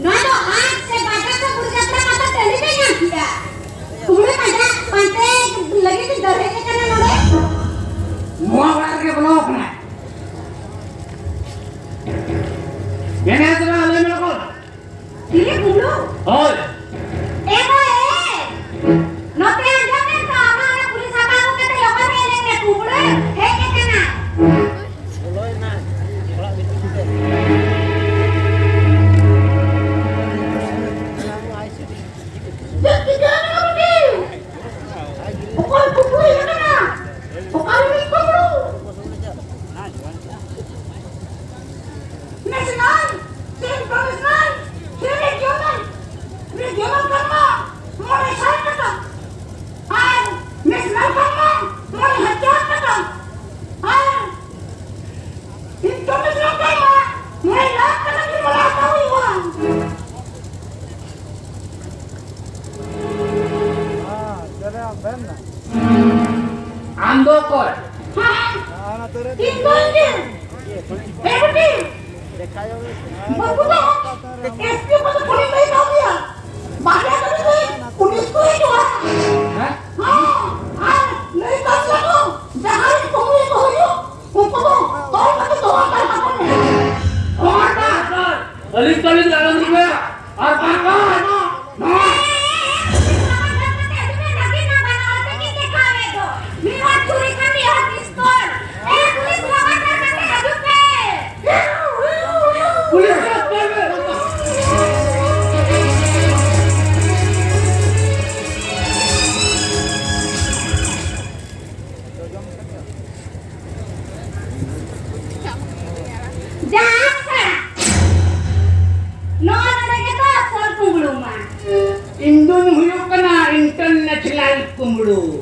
No ada hak sebagai keburukan kata tadi kan dia. Kemudian ada pantai lagi di darahnya kan nore. Mau warga belok na. Yang ada dalam melokol. Ini bulu. Oh. No te andan sama orang pulis apa aku kata ya kan eleng bulu. Hei kena. Andokor. Balik dalam juga. Apa? Indon huyuk kena international kumbulu.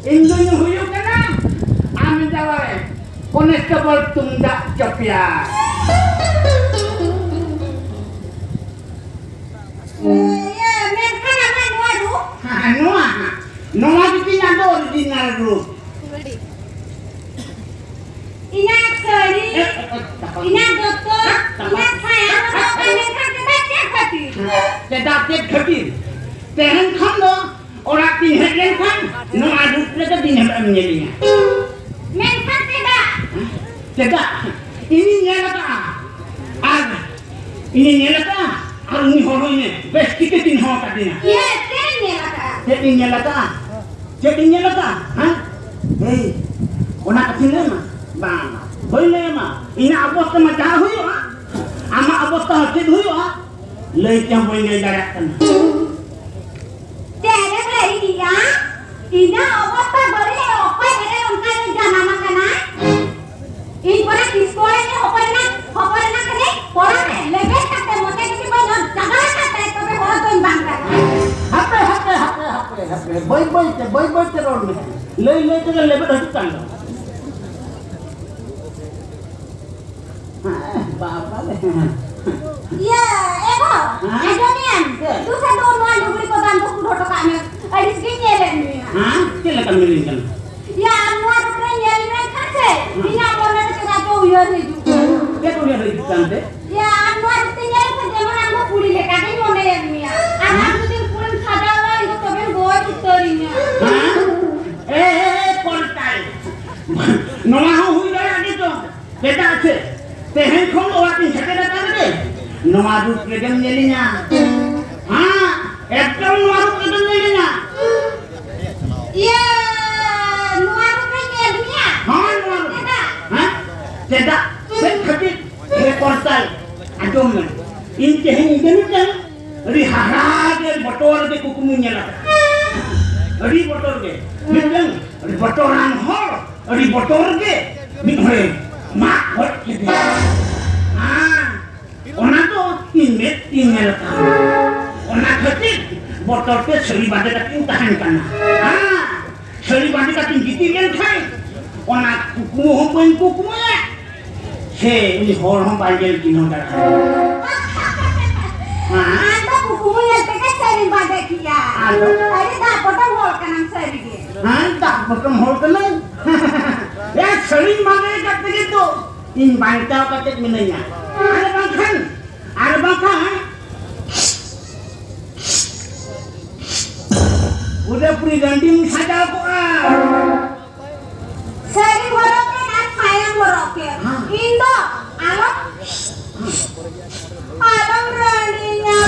Indon huyuk kena amin jawab. Konstable tundak Jepia. Ya, mereka nama Nuadu. Noah itu ada original group. Inak seri, inak dokter, inak saya, mereka tidak hadir. Tidak hadir. Tehen kan do orang tinggal kan, Noah itu mereka tinggal menjadinya. Mereka tidak. Tidak. Ini nyata. Ini nyata. Aruni horo ini. Best kita tinggal katanya. Iya, nyata. Jadi nyata. Hah? Hei, orang kecil mah. Bang, boleh mah. Ini abos sama cah huyu ah. Ama abos tak hati huyu ah. Lei yang boleh jarakkan. Jadi dari dia, ini abos tak boleh apa yang orang jangan makan ah. Ini orang di sekolah ini apa nak kene? Orang lebih kata motor ini banyak jangan kata tapi orang tuh bangga. Hape. Boy teror nih. Lei tu lebih dah tukang. Bapak deh. Ya, ego. Adonian. Tu satu orang dulu kau bantu kudo kami. Ada segini ni. Hah? Kira kan miringkan. Ya, anuar tu nyari mereka se. Ini orang tu kata uyar hidup. Dia tu yang hidup kan deh. Ya, anuar tu nyari kerja mana aku puri lekat ini mana yang ni. Anak tu dia puri khadawa itu tu ben gua tutorinya. Portal. Noah hui dah ni tu. Kita aje. Tehen kong orang ini cakap datang deh. Noah tu kerja menjadinya. Ekor Noah tu kerja menjadinya. Iya, Noah tu kerja dunia. Noah. Tidak. Berkati portal. Adom. Ini tehen ini kan. Rihara dia motor dia kukumunya lah. Adi motor dia. Mungkin botoran hor. Adi motor dia. Mungkin mak buat gitu. Orang tu inget tinggal kan. Orang kecil botol tu seri bade kating tahan kan. Seri bade kating gitir kan. Orang kukumu ya. Ini orang banjir kino dah. Anda kukumu yang tekan seri bade kia. Ada dah potong hol kanan seri dia. Tak potong hol kanan. Ya seri bade kating itu. in bantau katet minanya. Ada bangkan. Udah puri ganding saja aku Sering boroknya dan sayang boroknya. Indo, alam beraninya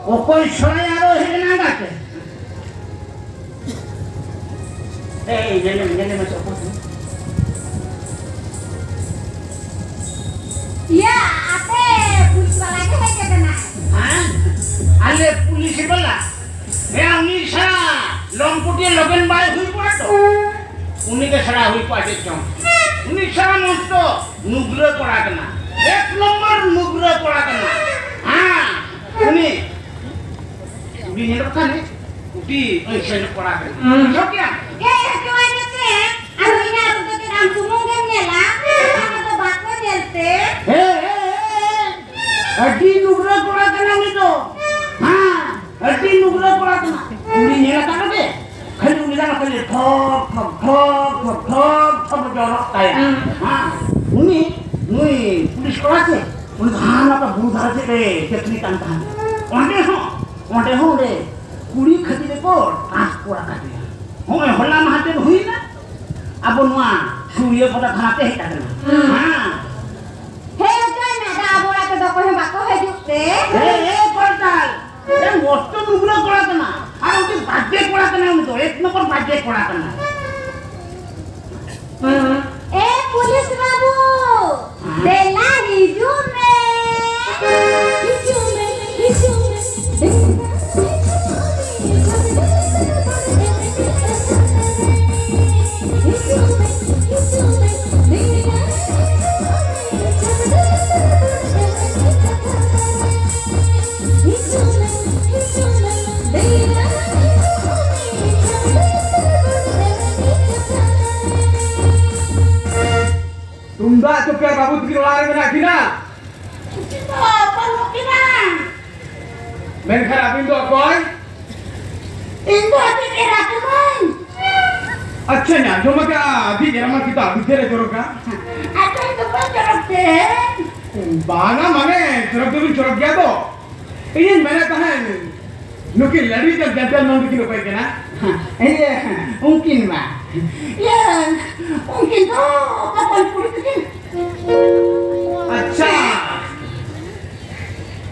Okoi soya hina gate. Jane masuk apa? Ya, ate pulis balanya kayak kena. Ale pulis bala. Uni sara longputi logen bai hui pato. Uni ke sara hui pate chong. Uni sara monsto nugra kora kena. Ek nomor nugra kora kena. Uni nyelok kan uti oisen kora kena. Sokya. Gimana sih? Anu ini harus tuh langsung mungkin nyela. Sama tuh bakal jelte. Adi nugra kora kena itu. Adi nugra kora kena. Uni nyelok kan deh. Kan uni dah kali thop jorok kayak. Uni pulis kelas ni. Uni hana ka buru dhara se deh. Ketni tantan. Onde ho deh. Kuri khati de kor kora kati. Hoy holla mahate hui na. Abo noa surya pada khanate heta kena. Hei kan ada abora ke doko he bako he jukte. Portal. Yang mosto nugra kora kena. Ar uti bajje kora kena uni to. Ek nomor bajje kora kena. Pulis babu. Bela hijume. Tunda cukar babu tikir lari kena kina. Apa lu kira? Men kharapin do koy. Indo pikir aku man. अच्छा ना जो मैं क्या अभी जरा मैं किताब दिखे रे जोरो का Aku itu pun jorok deh. बाना माने जोरो तो भी जोरो गया तो ये मैंने कहा नुकी लड़ी जब जनता नंद की रुपए के ना Mungkin mah. Ya, mungkin tuh kapan politik. अच्छा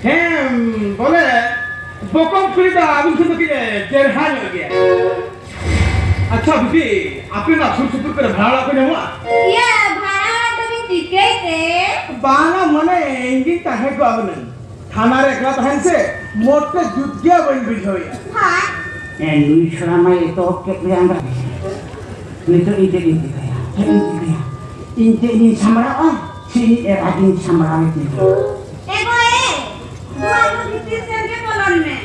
हम बोले बोकम खुली तो अभी खुद की जेरहान हो गया अच्छा बुद्धि आपने ना सुर सुर कर भाड़ा को नहीं हुआ Ya, barang dari tiket deh. बाना मने इंगिन ताहे को अब नहीं थाना रे एकला तहन से मोटे जुद्धिया बन बिज होया Hah? Nui selama itu oke priangga. Itu ide kaya. Ini samara si radin samara itu. Dua lu dipisah ke kolonnya.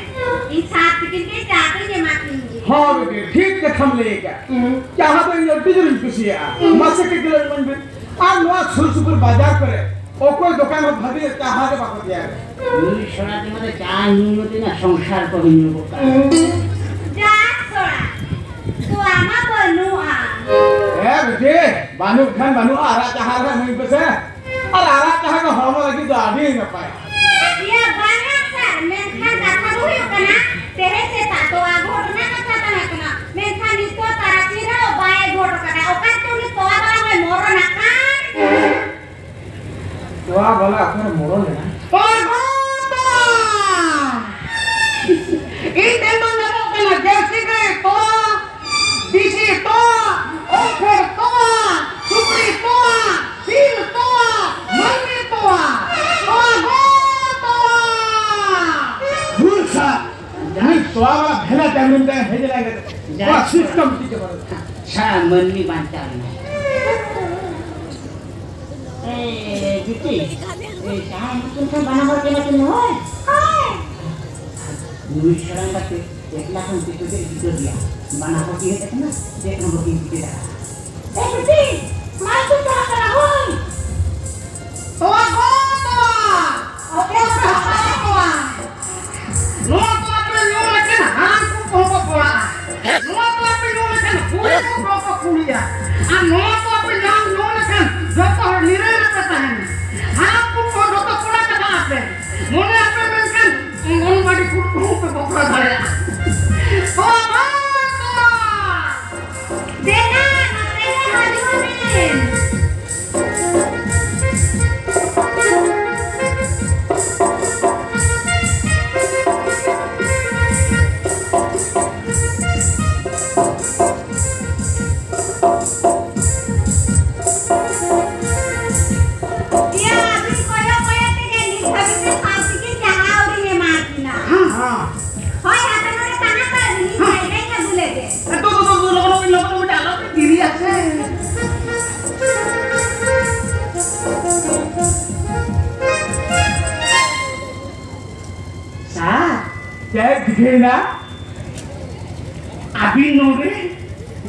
Ini saat bikin ke jatuh je makin. हाँ बेटे ठीक है थम लेगा क्या हाँ तो ये डिजिटल कुशिया मासे के किलो मन में आप नवा सुर सुर बाजार करे ओ कोई दुकान में भाभी क्या हाँ के बात दिया है Nui selama itu jangan nyurutin songshar kau nyuruhkan. Jasora. Suama benua. बेटे बानू खान बानू आरा चाहा है नहीं बस है और आरा चाहा का हम लगी तो आदि न पाए Ya banyak sah. Menkan kata dulu yuk kena. Tehe se tato agor na kata tanah kena. Menkan itu tarakira obaye gor kena. Okan tuh ni toa bala mai moro nakan. वाह भला अपने मोड़ो लेना Ini mana kena jersey to, bisi to, offer to, supri to, sil to, mani to, भूसा नहीं तो वाला भेला time में भेज लाएगा वाह सिस्टम ठीक है saya meni bantal. Gitu. Jangan mungkin kan banyak orang yang macam Hai. Nui sekarang kata, langsung itu dia. Mana kau dia kena, dia kena begini kita. Besi. Masuk ke kena hoi. Toa. Oke, apa toa? kok kuliah. Anu to apa yang nona kan joto nire na tahan. Aku podo to pula ka ape. Mone ape men kan ngon badi kudu pe bokra dhare. Baba! Dena, nakaya hajunin. Jadi gimana? Abin nore,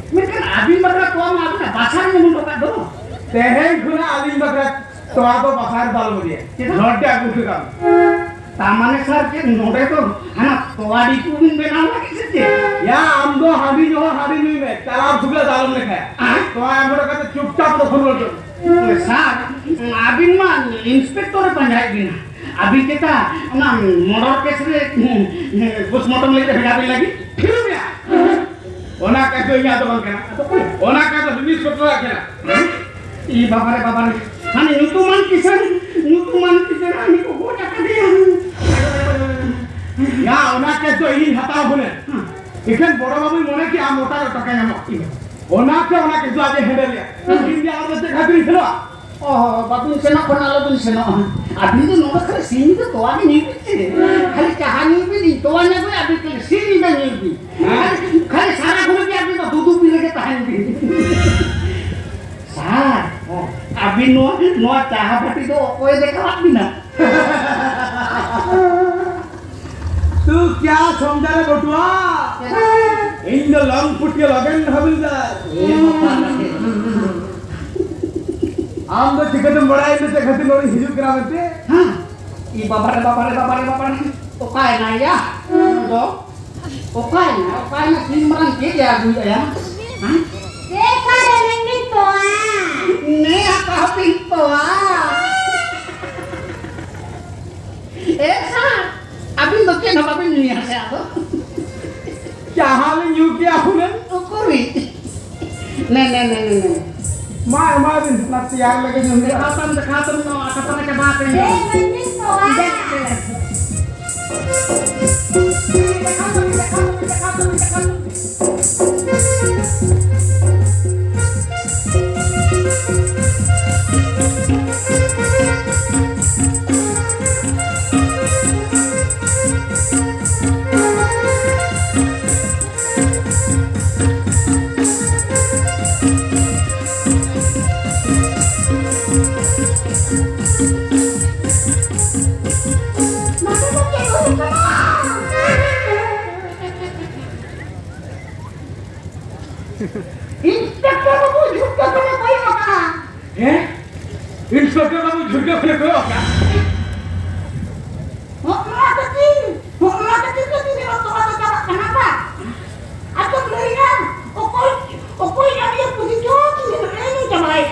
mereka abin bakal tua mah abin pasar nyamun dokat do. Teheng guna alim bakrat tua to pasar dal mudia. Lorde aku kan. Tamane sar ke nore to anak tua di kumin benal lagi sih. Ya amdo habi ni me. Talam sugla dalam lekha. Tua amdo kata चुपचाप तो सुन लो. Sar, abin mah inspektor panjai gina. Abin kita na motor case re postmortem lagi. फिर क्या? ओना कहते हैं या तो बंद करना. ओना कहते हैं बिजनेस पत्र रखना. I babare. Hani nutuman kisan ani ko goja ka dia. या ओना कहते हैं इन हटाओ बोले. इकन बड़ा बाबू मोने की आ मोटा टका नामो. ओना कहते आज हेडल या. इंडिया और से खातिर खलो. Oh, babin seno konalo dun seno. Abin tu nomor kali sini tu toa ni nipi. Kali kahani ni di toa nya gue abin kali sini dah nipi. Kali sara gue ni abin tu duduk pilih ke tahan ni. Sar, abin no caha pati tu koe dekha abin na. तू क्या समझा रे बटुआ? इन lung foot के लगन हविलदार. आम तो chicken बड़ा है तो खातिर लोरी हिजू करावते. Hah? I babare. Okai na ya. Do. Okai na simran ke ya gu ya. Hah? Deka denengin toa. Ne apa pintu Sar. Abin tu ke nak abin ni asa tu. क्या हाल है you क्या हुने? Ukuri. Ne. मां दिन ना तैयार लगे जो Dekatan no atapan ke batin. Denengin toa. Inspektor babu juga kena bayar apa? Inspector बाबू झुके फिर करो क्या? Mau kecil ni waktu kata kenapa? Atau belinya, okoi yang dia pergi joki ini jamai.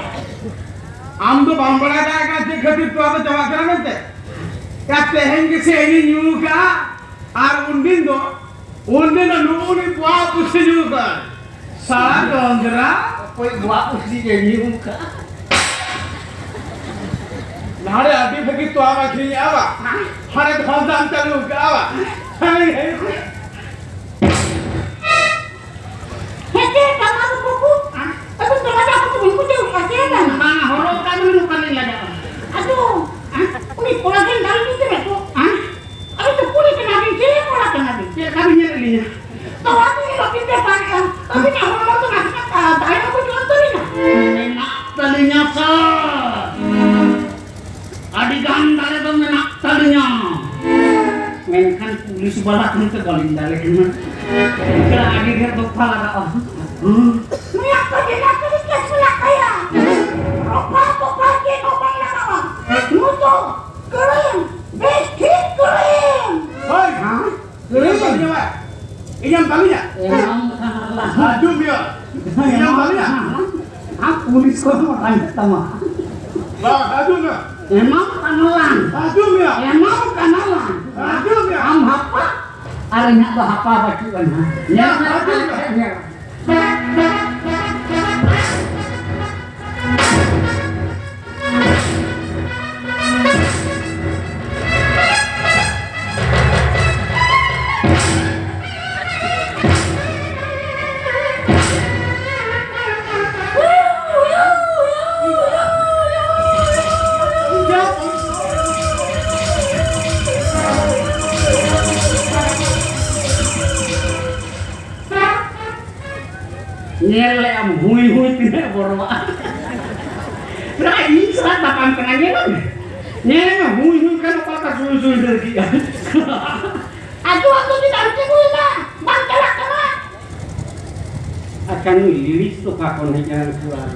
आम तो बम्बड़ा जाएगा जे खातिर तो आप जमा करा मिलते. क्या तेहेंगे से ये न्यू का और उन दिन नूनी बुआ पुष्ट न्यू का सारा Dongra Koi gua usi ke ni muka. नारे आदि फकी तो आवा खी आवा हरे खानदान चालू का आवा हमें Hei, kamu buku? Aduh, kenapa aku buku jauh kasihan? Mana horor kami lupa ni lada. Aduh, ini pola kan dalam itu ya tuh. Aduh, tuh pulih kena binci, pola kena binci. Ya kami nyelinya. Tahu aku ini loh pindah pakai. Tapi nak horor tuh nggak tahu aku jual tuh ini. Menak talinya sah. Adigan dale tu menak talinya. Menkan polisi balak ni tu galin dale kena. Kira adi dia tu pala dah. Minyak tadi kes kaya. Apa pagi opang nak apa? Nuto, keren, biskuit keren. Hei, keren banget. Ini yang kami ya? Emang lah. Haju biar. Yang balik. Aku pulis kau mau tanya sama. Bah, aduh nggak? Emang kenalan. Aduh nggak? Emang kenalan. Aduh nggak? Am apa? Arenya tuh apa bacuan? Ya, aduh nggak? Nyele am hui tidak borwa. Nah ini saat bapak penanya kan. Nyele mah hui kan apa susul dari dia. Aku tidak harus guna. Bang celak kena. Akan lilis tuh kakon jalan pulang.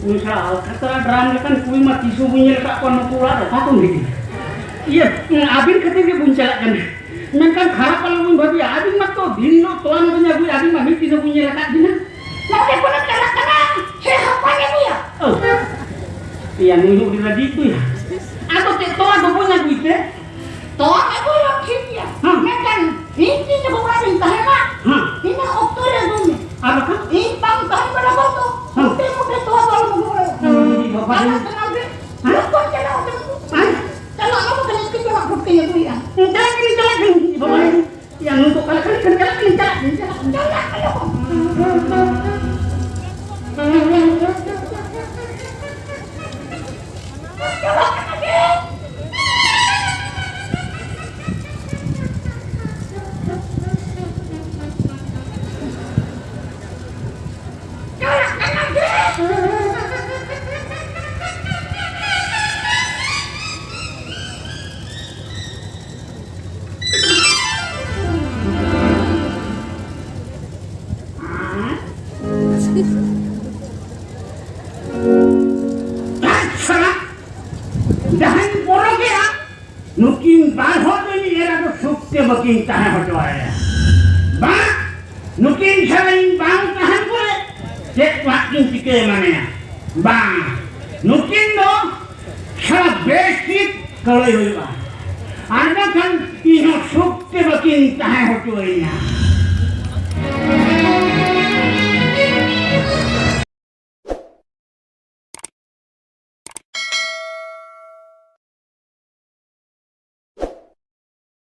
Misal kata drama kan kui mati subuhnya kakon pulang kakon gitu. Iya, abin ketika buncalakan. Men kan kharap kalau babi abin mah tuh dino tuan punya gue abin mah miti punya lekat dina. Nah, dia pun celak kena. Saya apanya dia? Oh, iya nunggu di lagi itu ya. Atau tuan tuh punya gue teh. Toh, aku yang sini ya. Mekan, ini coba berani tahan. Ini okto ada dulu. Apa kan? Impang tahan pada foto. Mungkin tua kalau mulai. Bapak Karena kenal deh. Lu kok celak aku? Celak kamu kena kejolak buktinya tuh ya. Celak ini bapak yang untuk kali celak Ayo. Celak lagi. Celak lagi. Dahan porok ya. Nukin balhot ini era tuh sukse baking tahan hotoaya. Ba, nukin selain bang tahan boleh. Cek wakin tike mana ya. Ba, nukin do salah basic kalau itu ba. Anda kan ino sukse baking tahan hotoaya.